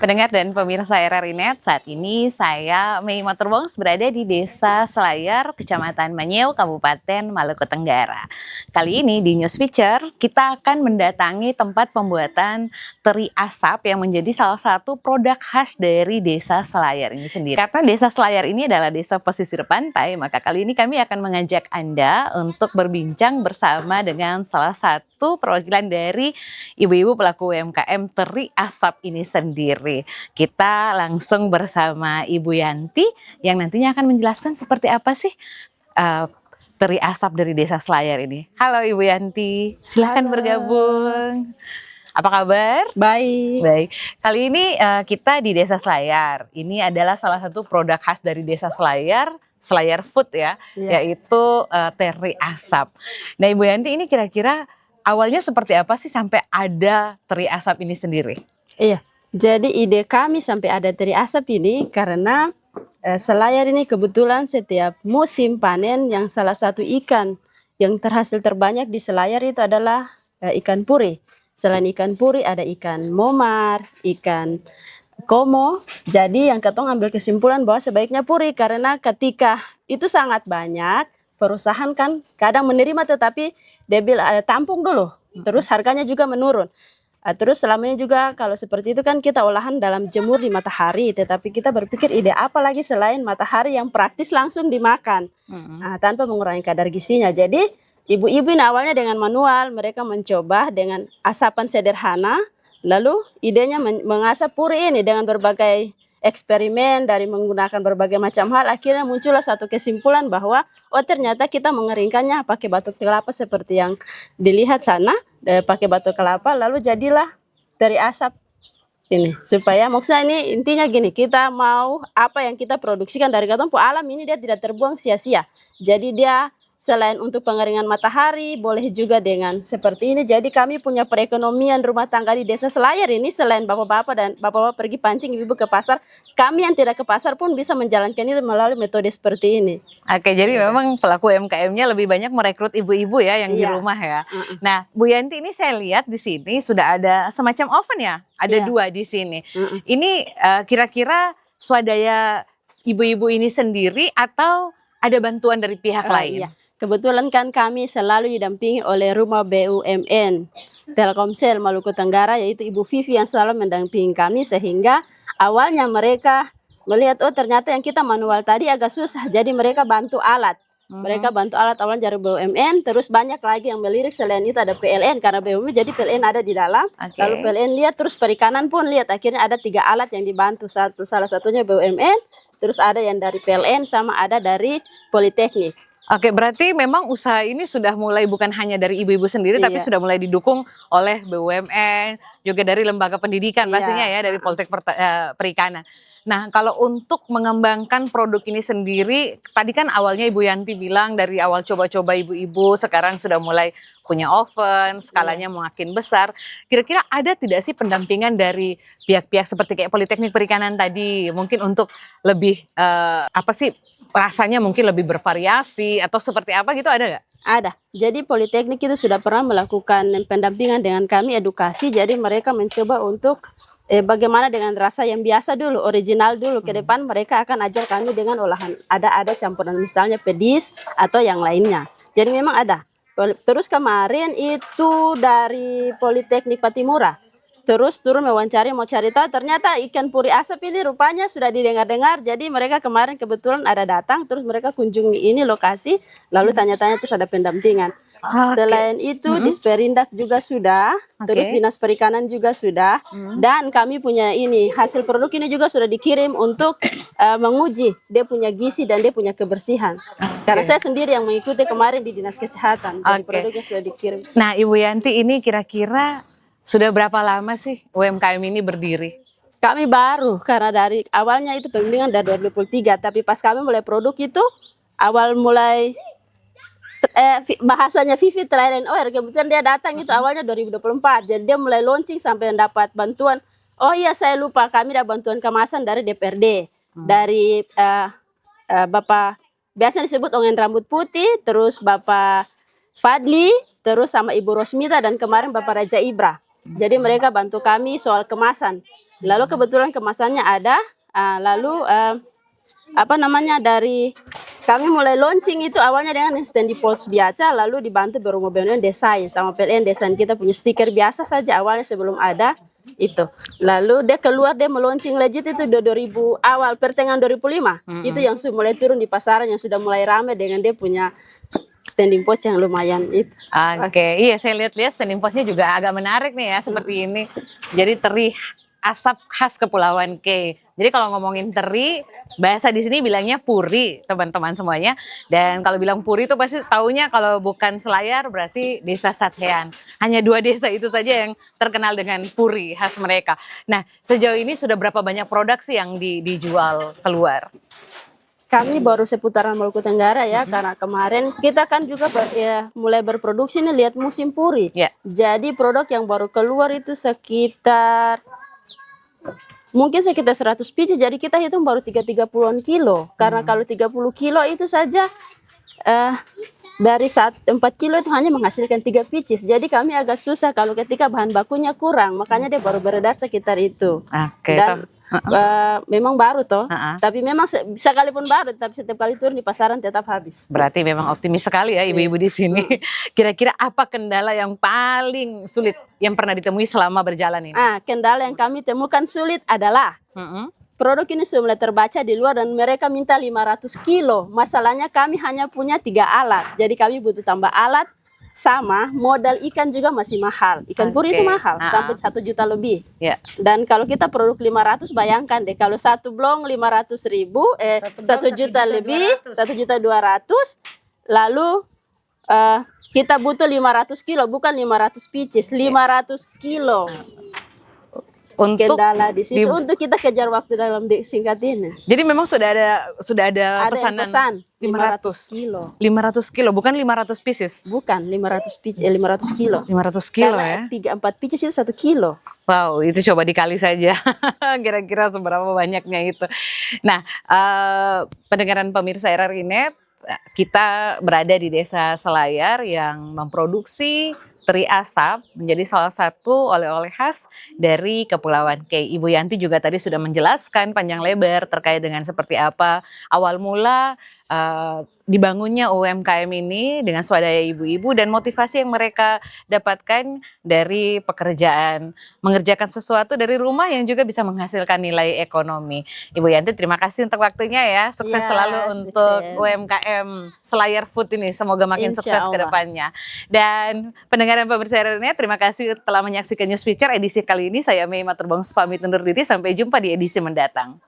Pendengar dan pemirsa RRI Net, saat ini saya Mei Motorbongs berada di Desa Selayar, Kecamatan Manyeo, Kabupaten Maluku Tenggara. Kali ini di News Feature kita akan mendatangi tempat pembuatan teri asap yang menjadi salah satu produk khas dari Desa Selayar ini sendiri. Karena Desa Selayar ini adalah desa pesisir pantai, maka kali ini kami akan mengajak Anda untuk berbincang bersama dengan salah satu perwakilan dari ibu-ibu pelaku UMKM teri asap ini sendiri. Kita langsung bersama Ibu Yanti yang nantinya akan menjelaskan seperti apa sih teri asap dari Desa Selayar ini. Halo Ibu Yanti, silahkan bergabung. Apa kabar? Baik. Baik. Kali ini kita di Desa Selayar. Ini adalah salah satu produk khas dari Desa Selayar, Selayar Food ya, yaitu teri asap. Nah Ibu Yanti, ini kira-kira awalnya seperti apa sih sampai ada teri asap ini sendiri? Iya. Jadi ide kami sampai ada teri asap ini karena Selayar ini kebetulan setiap musim panen yang salah satu ikan yang terhasil terbanyak di Selayar itu adalah ikan puri. Selain ikan puri ada ikan momar, ikan komo. Jadi yang ketong ambil kesimpulan bahwa sebaiknya puri karena ketika itu sangat banyak, perusahaan kan kadang menerima tetapi dia bilang tampung dulu, terus harganya juga menurun. Terus selama ini juga kalau seperti itu kan kita olahan dalam jemur di matahari, tetapi kita berpikir ide apa lagi selain matahari yang praktis langsung dimakan tanpa mengurangi kadar gizinya. Jadi ibu-ibu ini awalnya dengan manual, mereka mencoba dengan asapan sederhana, lalu idenya mengasap puri ini dengan berbagai eksperimen dari menggunakan berbagai macam hal, akhirnya muncullah satu kesimpulan bahwa oh ternyata kita mengeringkannya pakai batok kelapa seperti yang dilihat sana, pakai batok kelapa, lalu jadilah teri asap ini. Supaya maksudnya ini intinya gini, kita mau apa yang kita produksikan dari ketemu alam ini dia tidak terbuang sia-sia. Jadi dia selain untuk pengeringan matahari, boleh juga dengan seperti ini. Jadi kami punya perekonomian rumah tangga di Desa Selayar ini, selain bapak-bapak dan bapak-bapak pergi pancing, ibu-ibu ke pasar, kami yang tidak ke pasar pun bisa menjalankan itu melalui metode seperti ini. Oke, jadi memang pelaku UMKM-nya lebih banyak merekrut ibu-ibu ya yang di rumah ya. Nah, Bu Yanti, ini saya lihat di sini sudah ada semacam oven ya, ada dua di sini. Ini kira-kira swadaya ibu-ibu ini sendiri atau ada bantuan dari pihak lain? Iya. Kebetulan kan kami selalu didampingi oleh Rumah BUMN Telkomsel Maluku Tenggara, yaitu Ibu Vivi yang selalu mendampingi kami, sehingga awalnya mereka melihat oh ternyata yang kita manual tadi agak susah, jadi mereka bantu alat. Mereka bantu alat awalnya dari BUMN, terus banyak lagi yang melirik. Selain itu ada PLN, karena BUMN jadi PLN ada di dalam. Lalu PLN lihat, terus perikanan pun lihat, akhirnya ada 3 alat yang dibantu. Salah satunya BUMN, terus ada yang dari PLN, sama ada dari Politeknik. Oke, berarti memang usaha ini sudah mulai bukan hanya dari ibu-ibu sendiri, tapi sudah mulai didukung oleh BUMN, juga dari lembaga pendidikan pastinya ya, dari Politek Perikanan. Nah, kalau untuk mengembangkan produk ini sendiri, tadi kan awalnya Ibu Yanti bilang dari awal coba-coba ibu-ibu, sekarang sudah mulai punya oven, skalanya makin besar. Kira-kira ada tidak sih pendampingan dari pihak-pihak seperti kayak Politeknik Perikanan tadi, mungkin untuk lebih rasanya mungkin lebih bervariasi atau seperti apa gitu, ada nggak? Ada. Jadi Politeknik itu sudah pernah melakukan pendampingan dengan kami, edukasi. Jadi mereka mencoba untuk bagaimana dengan rasa yang biasa dulu, original dulu. Ke depan mereka akan ajar kami dengan olahan. Ada campuran misalnya pedis atau yang lainnya. Jadi memang ada. Terus kemarin itu dari Politeknik Patimura. Terus turun mewawancari, mau cari tahu, ternyata ikan puri asap ini rupanya sudah didengar-dengar. Jadi mereka kemarin kebetulan ada datang, terus mereka kunjungi ini lokasi, lalu tanya-tanya, terus ada pendampingan. Selain itu Disperindak juga sudah, terus Dinas Perikanan juga sudah, dan kami punya ini, hasil produk ini juga sudah dikirim untuk menguji dia punya gizi dan dia punya kebersihan. Karena saya sendiri yang mengikuti kemarin di Dinas Kesehatan, dan produknya sudah dikirim. Nah Ibu Yanti, ini kira-kira sudah berapa lama sih UMKM ini berdiri? Kami baru, karena dari awalnya itu pembimbingan dari 2023, tapi pas kami mulai produk itu awal mulai bahasanya Vivi Trial and Error, kebetulan dia datang itu awalnya 2024, jadi dia mulai launching sampai mendapat bantuan. Oh iya saya lupa, kami ada bantuan kemasan dari DPRD, dari Bapak biasanya disebut Ongen Rambut Putih, terus Bapak Fadli, terus sama Ibu Rosmita, dan kemarin Bapak Raja Ibra. Jadi mereka bantu kami soal kemasan. Lalu kebetulan kemasannya ada, lalu apa namanya, dari kami mulai launching itu awalnya dengan standy pots biasa, lalu dibantu berumur desain sama PLN desain kita punya stiker biasa saja awalnya sebelum ada itu. Lalu dia keluar, dia meluncing legit itu 2000 awal pertengahan 2005. Itu yang sudah mulai turun di pasaran, yang sudah mulai ramai dengan dia punya standing pots yang lumayan itu. Oke, iya saya lihat-lihat standing postnya juga agak menarik nih ya seperti ini. Jadi teri asap khas Kepulauan K. Jadi kalau ngomongin teri, bahasa di sini bilangnya puri, teman-teman semuanya. Dan kalau bilang puri itu pasti taunya kalau bukan Selayar berarti Desa Sathean. Hanya 2 desa itu saja yang terkenal dengan puri khas mereka. Nah, sejauh ini sudah berapa banyak produk sih yang dijual keluar? Kami baru seputaran Maluku Tenggara ya, karena kemarin kita kan juga mulai berproduksi nih lihat musim puri. Ya. Jadi produk yang baru keluar itu sekitar mungkin sekitar 100 biji, jadi kita hitung baru 30-an kilo. Karena kalau 30 kilo itu saja dari 4 kilo itu hanya menghasilkan 3 pieces. Jadi kami agak susah kalau ketika bahan bakunya kurang, makanya dia baru beredar sekitar itu. Oke. Dan memang baru toh, tapi memang sekalipun baru, tapi setiap kali turun di pasaran tetap habis. Berarti memang optimis sekali ya ibu-ibu di sini. Kira-kira apa kendala yang paling sulit yang pernah ditemui selama berjalan ini? Kendala yang kami temukan sulit adalah produk ini sudah mulai terbaca di luar dan mereka minta 500 kilo. Masalahnya kami hanya punya 3 alat, jadi kami butuh tambah alat. Sama modal ikan juga masih mahal. Ikan puri itu mahal, sampai 1 juta lebih. Ya. Dan kalau kita produk 500, bayangkan deh kalau satu blong 500.000, 1 juta lebih, 1.200.000. Lalu kita butuh 500 kilo, bukan 500 pieces, 500 kilo. Untuk kendala di situ untuk kita kejar waktu dalam singkat ini. Jadi memang sudah ada pesanan pesan 500 kilo. 500 kilo, bukan 500 pieces. Bukan 500 kilo. 500 kilo karena ya. 3-4 pieces itu 1 kilo. Wow, itu coba dikali saja. Kira-kira seberapa banyaknya itu. Nah, pendengaran pemirsa RRI.net, kita berada di Desa Selayar yang memproduksi teri asap menjadi salah satu oleh-oleh khas dari Kepulauan K. Ibu Yanti juga tadi sudah menjelaskan panjang lebar terkait dengan seperti apa awal mula dibangunnya UMKM ini dengan swadaya ibu-ibu dan motivasi yang mereka dapatkan dari pekerjaan, mengerjakan sesuatu dari rumah yang juga bisa menghasilkan nilai ekonomi. Ibu Yanti, terima kasih untuk waktunya ya. Sukses selalu untuk UMKM Selayar Food ini. Semoga makin sukses ke depannya. Dan pendengaran pemirsa RRI.net, terima kasih telah menyaksikan News Feature edisi kali ini. Saya Mei Materbongs pamit undur diri. Sampai jumpa di edisi mendatang.